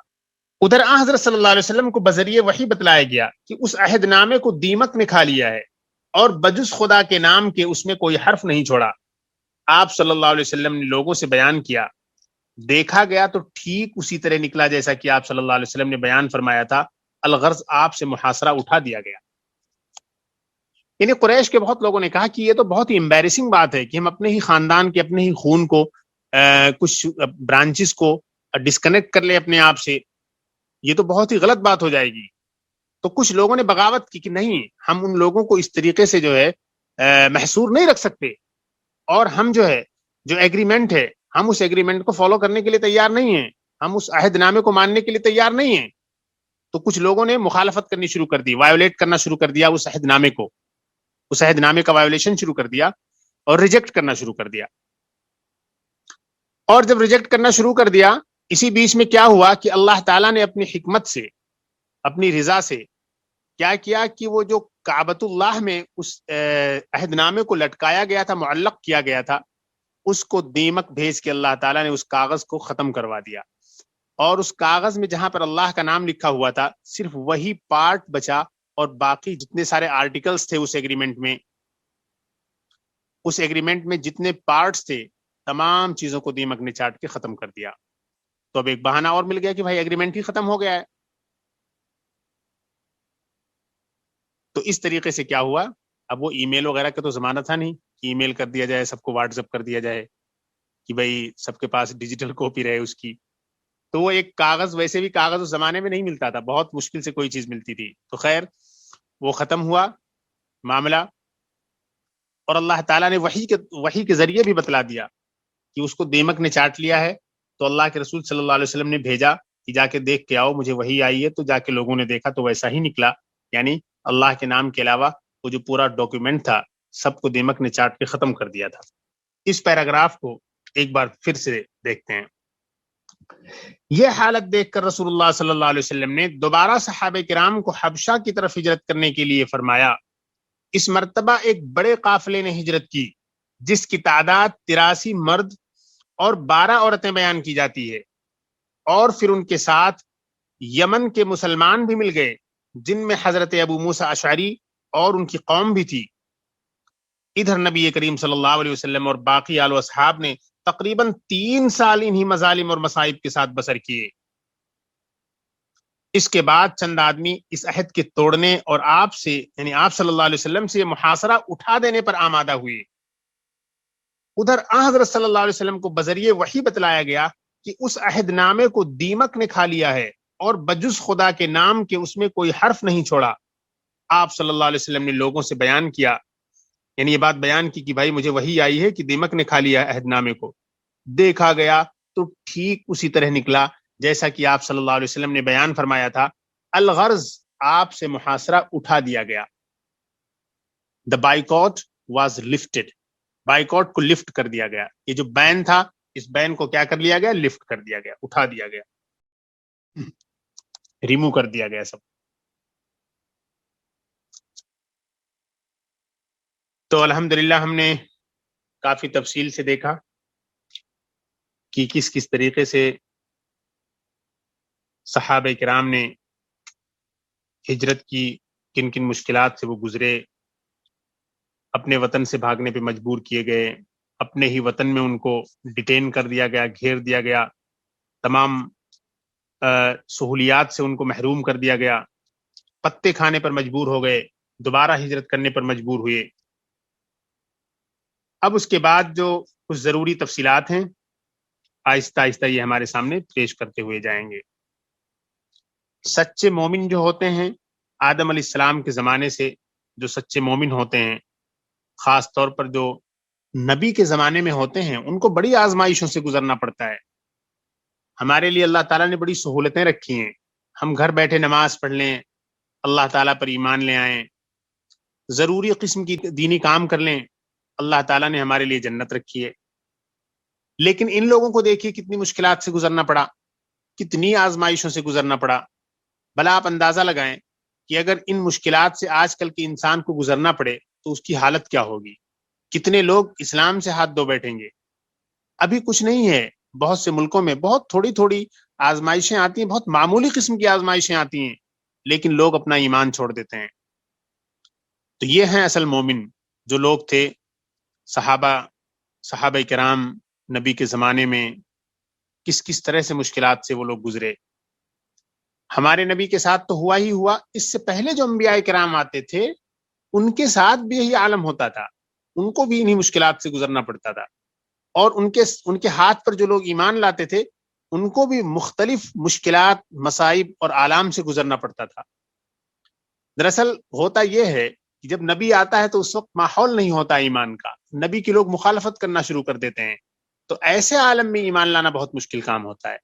ادھر حضرت صلی اللہ علیہ وسلم کو بذریعے وحی بتلایا گیا کہ اس عہد نامے کو دیمک نے کھا لیا ہے اور بجز خدا کے نام کے اس میں کوئی حرف نہیں چھوڑا۔ آپ صلی اللہ علیہ وسلم نے لوگوں سے بیان کیا، دیکھا گیا تو ٹھیک اسی طرح نکلا جیسا کہ آپ صلی اللہ علیہ وسلم نے بیان فرمایا تھا۔ الغرض آپ سے محاصرہ اٹھا دیا گیا۔ یعنی قریش کے بہت لوگوں نے کہا کہ یہ تو بہت ہی امبیرسنگ بات ہے کہ ہم اپنے ہی خاندان کے، اپنے ہی خون کو، کچھ برانچز کو ڈسکنیکٹ کر لیں اپنے آپ سے، یہ تو بہت ہی غلط بات ہو جائے گی۔ تو کچھ لوگوں نے بغاوت کی کہ نہیں، ہم ان لوگوں کو اس طریقے سے جو ہے محصور نہیں رکھ سکتے، اور ہم جو ہے جو ایگریمنٹ ہے، ہم اس ایگریمنٹ کو فالو کرنے کے لیے تیار نہیں ہیں، ہم اس عہد نامے کو ماننے کے لیے تیار نہیں ہیں۔ تو کچھ لوگوں نے مخالفت کرنی شروع کر دی، وائیولیٹ کرنا شروع کر دیا، اس عہد نامے کا وائیولیشن شروع کر دیا۔ اور ریجیکٹ کرنا شروع کر دیا. اور جب ریجیکٹ کرنا شروع کر دیا، اسی بیچ میں کیا ہوا کہ اللہ تعالیٰ نے اپنی حکمت سے، اپنی رضا سے کیا کیا کہ وہ جو کعبۃ اللہ میں اس عہد نامے کو لٹکایا گیا تھا، معلق کیا گیا تھا، اس کو دیمک بھیج کے اللہ تعالیٰ نے اس کاغذ کو ختم کروا دیا. اور اس کاغذ میں جہاں پر اللہ کا نام لکھا ہوا تھا صرف وہی پارٹ بچا، اور باقی جتنے سارے آرٹیکلز تھے اس ایگریمنٹ میں جتنے پارٹس تھے، تمام چیزوں کو دیمک نے چاٹ کے ختم کر دیا. تو اب ایک بہانہ اور مل گیا کہ بھائی ایگریمنٹ ہی ختم ہو گیا ہے. تو اس طریقے سے کیا ہوا، اب وہ ای میل وغیرہ کا تو زمانہ تھا نہیں کہ ای میل کر دیا جائے، سب کو واٹس ایپ کر دیا جائے کہ بھائی سب کے پاس ڈیجیٹل کاپی رہے اس کی. تو وہ ایک کاغذ، ویسے بھی کاغذ اس زمانے میں نہیں ملتا تھا، بہت مشکل سے کوئی چیز ملتی تھی. تو خیر وہ ختم ہوا معاملہ، اور اللہ تعالیٰ نے وحی کے ذریعے بھی بتلا دیا کہ اس کو دیمک نے چاٹ لیا ہے. تو اللہ کے رسول صلی اللہ علیہ وسلم نے بھیجا کہ جا کے دیکھ کے آؤ، مجھے وحی آئی ہے. تو جا کے لوگوں نے دیکھا تو ویسا ہی نکلا، یعنی اللہ کے نام کے علاوہ وہ جو پورا ڈاکیومنٹ تھا سب کو دیمک نے چاٹ کے ختم کر دیا تھا. اس پیراگراف کو ایک بار پھر سے دیکھتے ہیں. یہ حالت دیکھ کر رسول اللہ صلی اللہ علیہ وسلم نے دوبارہ صحابہ کرام کو حبشہ کی طرف ہجرت کرنے کے لیے فرمایا. اس مرتبہ ایک بڑے قافلے نے ہجرت کی جس کی تعداد 83 مرد اور 12 عورتیں بیان کی جاتی ہے. اور پھر ان کے ساتھ یمن کے مسلمان بھی مل گئے جن میں حضرت ابو موسیٰ اشعری اور ان کی قوم بھی تھی. ادھر نبی کریم صلی اللہ علیہ وسلم اور باقی آل و اصحاب نے تقریباً 3 سال انہی مظالم اور مصائب کے ساتھ بسر کیے. اس کے بعد چند آدمی اس عہد کے توڑنے اور آپ سے، یعنی آپ صلی اللہ علیہ وسلم سے یہ محاصرہ اٹھا دینے پر آمادہ ہوئے. ادھر حضرت صلی اللہ علیہ وسلم کو بذریعہ وحی بتلایا گیا کہ اس عہد نامے کو دیمک نے کھا لیا ہے، اور بجز خدا کے نام کے اس میں کوئی حرف نہیں چھوڑا. آپ صلی اللہ علیہ وسلم نے لوگوں سے بیان کیا، یعنی یہ بات بیان کی کہ بھائی مجھے وحی آئی ہے کہ دیمک نے کھا لیا عہد نامے کو. دیکھا گیا تو ٹھیک اسی طرح نکلا جیسا کہ آپ صلی اللہ علیہ وسلم نے بیان فرمایا تھا. الغرض آپ سے محاصرہ اٹھا دیا گیا. The boycott was lifted. Boycott کو لفٹ کر دیا گیا. یہ جو بین تھا اس بین کو کیا کر لیا گیا، لفٹ کر دیا گیا، اٹھا دیا گیا، ریمو کر دیا گیا سب. تو الحمدللہ ہم نے کافی تفصیل سے دیکھا کہ کس طریقے سے صحابہ کرام نے ہجرت کی، کن کن مشکلات سے وہ گزرے، اپنے وطن سے بھاگنے پہ مجبور کیے گئے، اپنے ہی وطن میں ان کو ڈیٹین کر دیا گیا، گھیر دیا گیا، تمام سہولیات سے ان کو محروم کر دیا گیا، پتے کھانے پر مجبور ہو گئے، دوبارہ ہجرت کرنے پر مجبور ہوئے. اب اس کے بعد جو کچھ ضروری تفصیلات ہیں آہستہ آہستہ یہ ہمارے سامنے پیش کرتے ہوئے جائیں گے. سچے مومن جو ہوتے ہیں، آدم علیہ السلام کے زمانے سے جو سچے مومن ہوتے ہیں، خاص طور پر جو نبی کے زمانے میں ہوتے ہیں، ان کو بڑی آزمائشوں سے گزرنا پڑتا ہے. ہمارے لیے اللہ تعالیٰ نے بڑی سہولتیں رکھی ہیں. ہم گھر بیٹھے نماز پڑھ لیں، اللہ تعالیٰ پر ایمان لے آئیں، ضروری قسم کی دینی کام کر لیں، اللہ تعالیٰ نے ہمارے لیے جنت رکھی ہے. لیکن ان لوگوں کو دیکھیے کتنی مشکلات سے گزرنا پڑا، کتنی آزمائشوں سے گزرنا پڑا. بھلا آپ اندازہ لگائیں کہ اگر ان مشکلات سے آج کل کے انسان کو گزرنا پڑے تو اس کی حالت کیا ہوگی. کتنے لوگ اسلام سے ہاتھ دھو بیٹھیں گے. ابھی کچھ نہیں ہے، بہت سے ملکوں میں بہت تھوڑی تھوڑی آزمائشیں آتی ہیں، بہت معمولی قسم کی آزمائشیں آتی ہیں، لیکن لوگ اپنا ایمان چھوڑ دیتے ہیں. تو یہ ہیں اصل مومن، جو لوگ تھے صحابہ کرام نبی کے زمانے میں، کس طرح سے مشکلات سے وہ لوگ گزرے. ہمارے نبی کے ساتھ تو ہوا ہی ہوا، اس سے پہلے جو انبیاء کرام آتے تھے ان کے ساتھ بھی یہی عالم ہوتا تھا، ان کو بھی انہی مشکلات سے گزرنا پڑتا تھا. اور ان کے ہاتھ پر جو لوگ ایمان لاتے تھے ان کو بھی مختلف مشکلات، مصائب اور آلام سے گزرنا پڑتا تھا. دراصل ہوتا یہ ہے کہ جب نبی آتا ہے تو اس وقت ماحول نہیں ہوتا ایمان کا، نبی کے لوگ مخالفت کرنا شروع کر دیتے ہیں، تو ایسے عالم میں ایمان لانا بہت مشکل کام ہوتا ہے.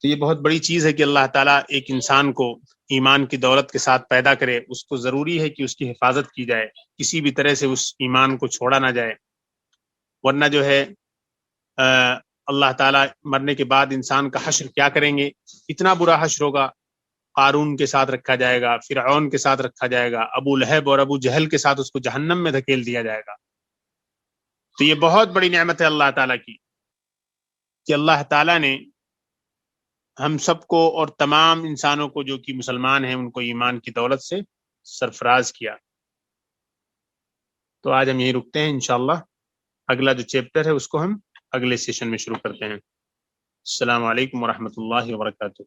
تو یہ بہت بڑی چیز ہے کہ اللہ تعالیٰ ایک انسان کو ایمان کی دولت کے ساتھ پیدا کرے. اس کو ضروری ہے کہ اس کی حفاظت کی جائے، کسی بھی طرح سے اس ایمان کو چھوڑا نہ جائے، ورنہ جو ہے اللہ تعالیٰ مرنے کے بعد انسان کا حشر کیا کریں گے. اتنا برا حشر ہوگا، قارون کے ساتھ رکھا جائے گا، فرعون کے ساتھ رکھا جائے گا، ابو لہب اور ابو جہل کے ساتھ اس کو جہنم میں دھکیل دیا جائے گا. تو یہ بہت بڑی نعمت ہے اللہ تعالیٰ کی کہ اللہ تعالیٰ نے ہم سب کو اور تمام انسانوں کو جو کہ مسلمان ہیں ان کو ایمان کی دولت سے سرفراز کیا. تو آج ہم یہیں رکتے ہیں، انشاءاللہ اگلا جو چیپٹر ہے اس کو ہم اگلے سیشن میں شروع کرتے ہیں. السلام علیکم ورحمۃ اللہ وبرکاتہ.